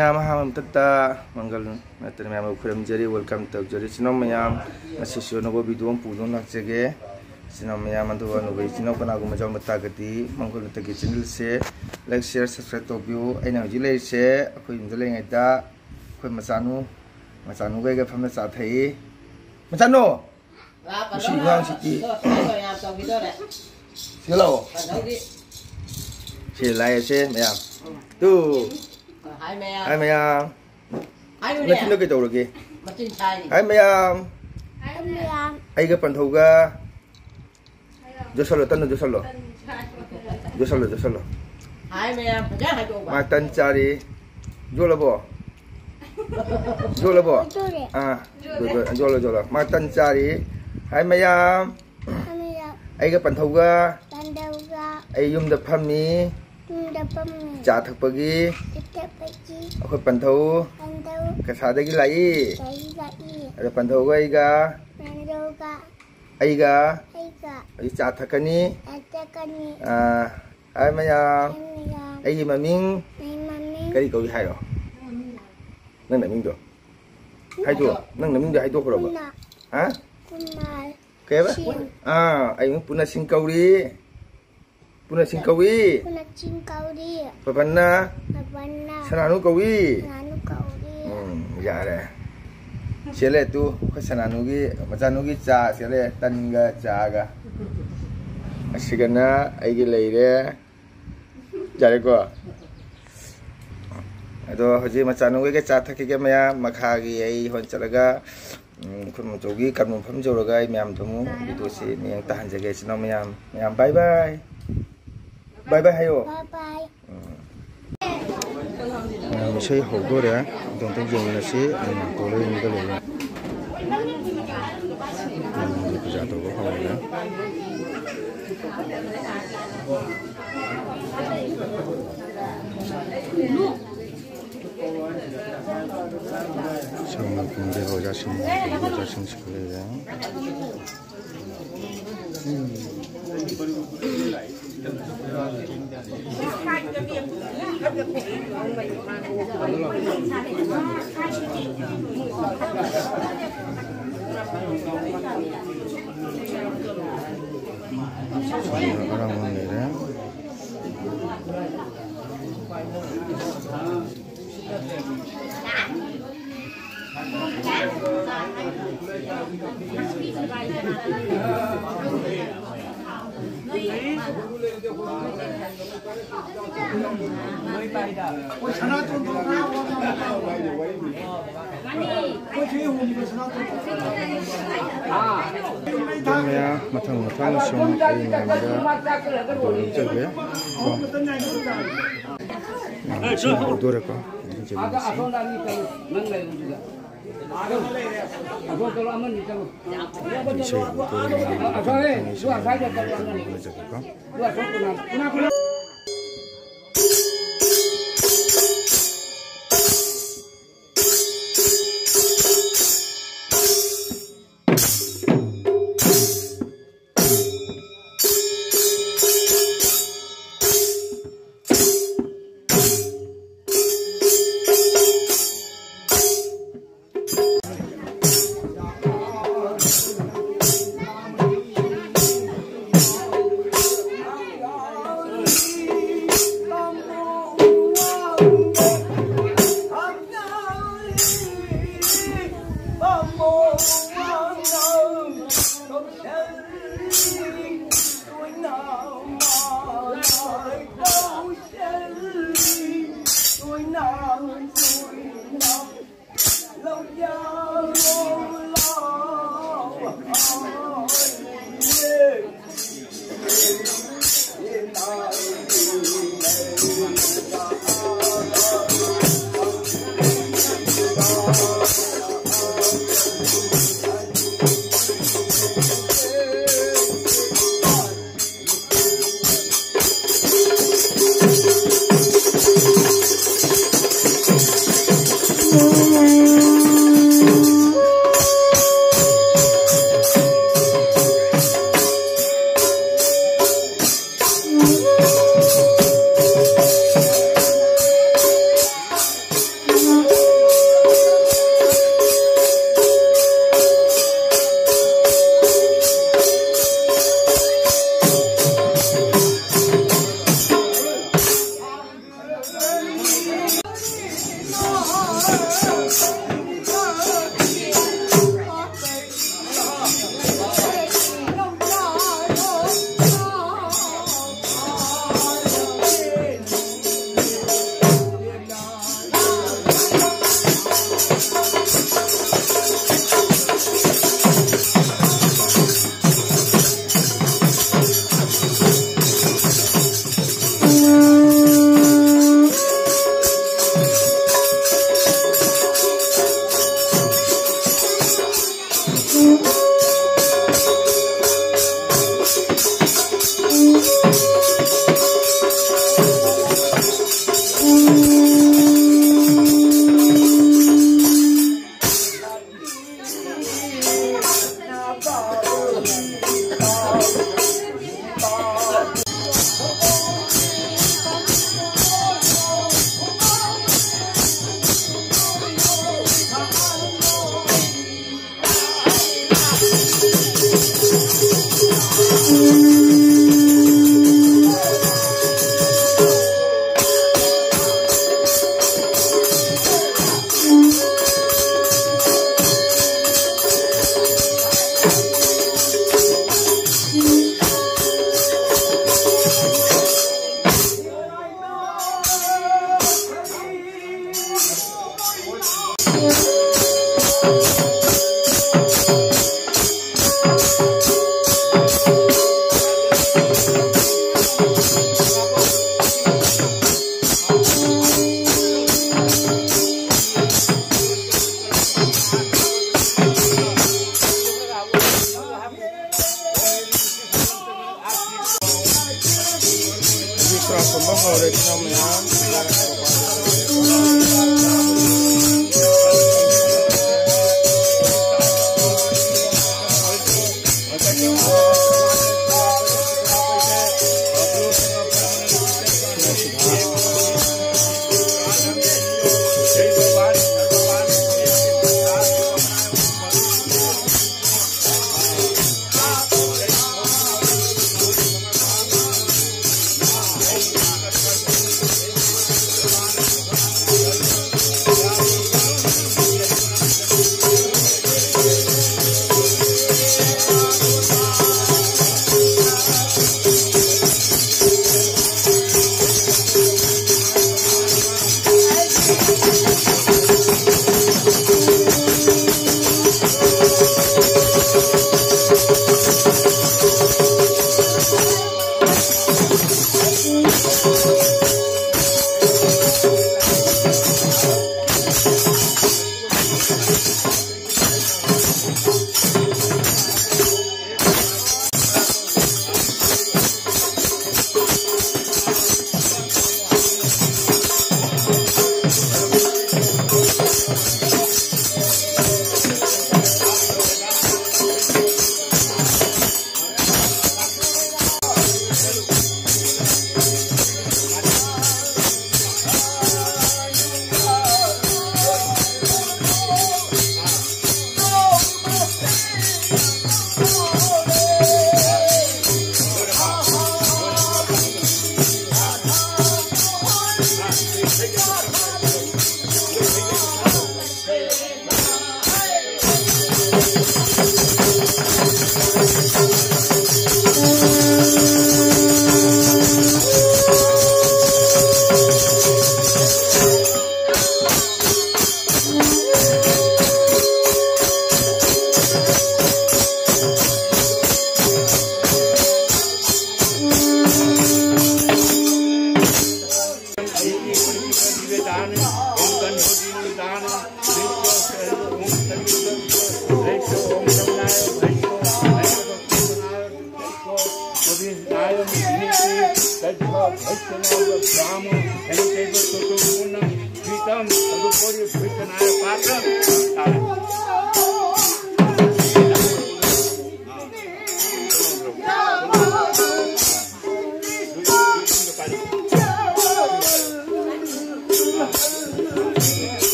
Mayam ham tata mangal natar mayam ukuram jari welcome to jari sino mayam masih nogo biduang pudong nak jage sino mayam antu nogo sino kana guma jauh mata gati mangal tagi channel se like share subscribe to view aina jilai se aku jilai ngada aku masanu gaya family saat hai masanu mesti ngang siki silo silai se mayam tu hai mayam nó chính nó cái đầu rồi kì hai mayam ai cái phần thầu ga vô sao tân vô sao hai mayam mà tân cha đi vô là bỏ à vô là mà tân cha đi hai mayam ai cái phần thầu ga ai dùng đập phàm mi trả thực bagi aku pantau kesada lagi ada pantau ga aiga trả thực ni ai maya ai gì mà miếng cái gì cậu hai rồi nâng miếng rồi hai chỗ nâng miếng rồi hai chỗ rồi hả cái apa ai miếng punna singkau di Puna singkawi. Papana. Sananu kawi. Ya deh. Sile tu, sananu gi, macanu gi cha, sile tanga cha ga. Asigana, aigi leire. Jadi ko. Aduh, haji macanu gi cha thaki ke maya makhagi ai hon chalaga. Kun mojogi kan mum joroga miam tumu itu si ni yang tahan jaga sino miam. Miam bye bye. Bye bye hayo. Bye bye. Mình xây hộp rồi đấy. Tổng thống dùng là sẽ tổ lên cái này. Bây giờ tôi có hộp nữa. Xong rồi cùng với hội gia sinh sức này đấy. Orang ini ya. Ya, matang langsung ini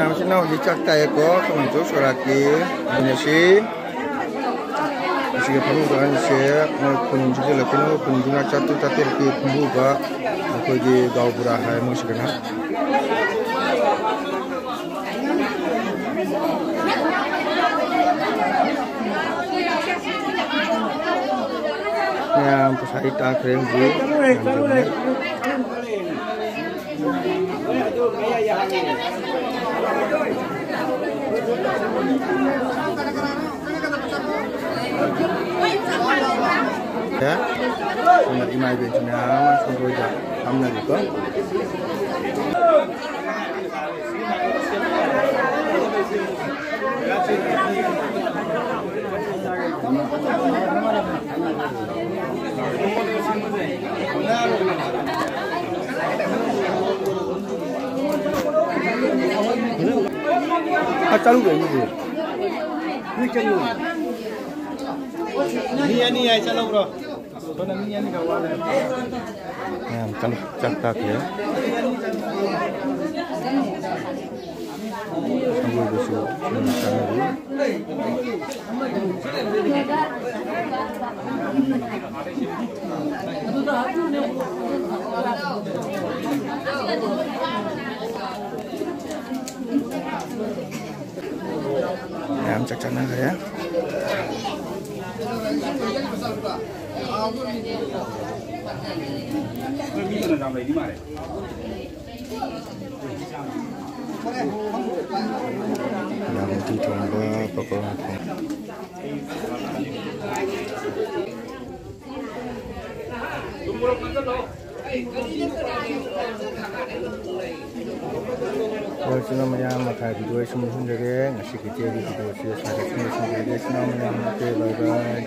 Macam nak dicaktai ko kemudian suraki Indonesia jika kamu kan saya maupun juga lagi maupun juga catur ki pembuka aku di gau burahai mesti kena yang pusat tak keren bu ya, nak imai bentuknya macam tu je, kamu nak juga. Acalung ke ini? Ini calung. Ni ay calung bro. Soalnya ni kawan. Ya, calung cakap ya. Sambil besok sana dulu. Ya, cakap nak ya. Yang dicoba pokoknya. Namanya makai video semua sendiri ngasih kita video saya semua sendiri. Namanya bye bye.